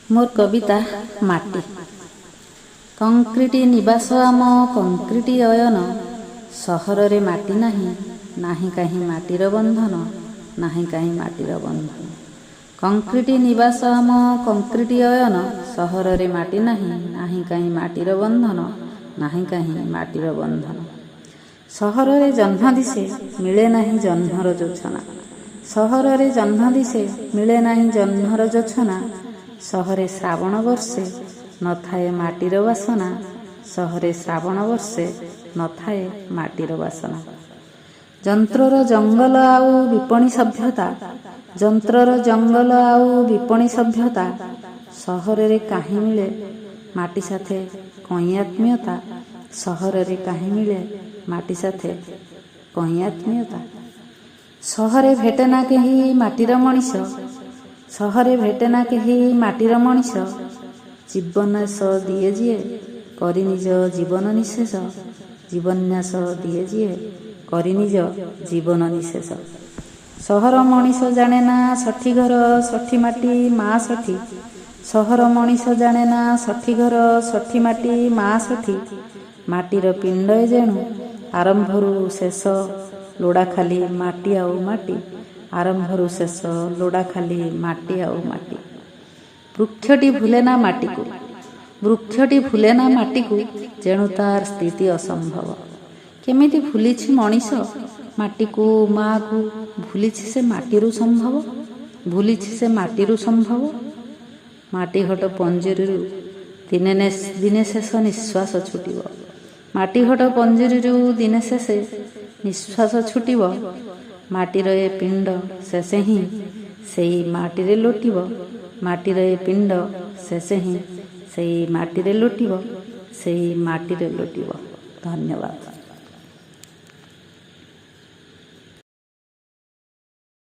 मोर कविता माटी। कंक्रीटी निवास आम कंक्रीटी अयन, सहर रे माटी नाही, नाही काहीं माटीर बंधन, नाही काहीं माटीर बंधन। कंक्रीटी निवास आम कंक्रीटी अयन, सहर रे माटी नाही, नाही काहीं माटीर बंधन, नाही काहीं माटीर बंधन। सहर रे जह्न दिसे मिले नाही जह्नर जोछना, सहर रे जह्न दिसे मिले नाही जह्नर जोछना। सहरे श्रावण वर्षे न थाए माटीर बासना, सहरे श्रावण वर्षे न थाए माटीर बासना। जंत्रर जंगल आउ विपणी सभ्यता, जंत्रर जंगल आउ विपणी सभ्यता। सहर रे काहीं मिले माटी साथे कहीं आत्मीयता, सहर रे काहीं मिले माटी साथे कहीं आत्मीयता। सहरे भेटेना केही माटीर मनीष, सहरे भेटेना केही माटीर मनीष। जीवन्यास दिए जिए करी निज जीवन निशेष, जीवन्यास दिए जिए करी निज जीवन निशेष। सहर मनीष जाने ना षठी घर षठी माटी माँ षठी, सहर मनीष जाने ना षठी घर षठी माटी माँ षठी। माटीर पिंड जेणु आरंभरू शेष, लोड़ा खाली माटी आउ माटी, आरंभरू शेष लोड़ा खाली माटी आउ माटी। वृक्षटी भूले ना माटी को, वृक्षटी भूले ना माटी को, जेणु तार स्थिति असंभव। केमिति भूलिछि मनीष माटी को माँ को, भूलिछि से माटीरु संभव, भूलिछि से माटीरु संभव। माटी घट पंजरीरु दिने शेष निश्वास छुटिब, माटी घट पंजरीरु दिने शेष निश्वास छुटिब। माटीर ए पिंड शेषे ही सेई माटीरे लोटिब, माटीर ए पिंड शेषे ही सेई माटीरे लोटिब, सेई माटीरे लोटिब। धन्यवाद।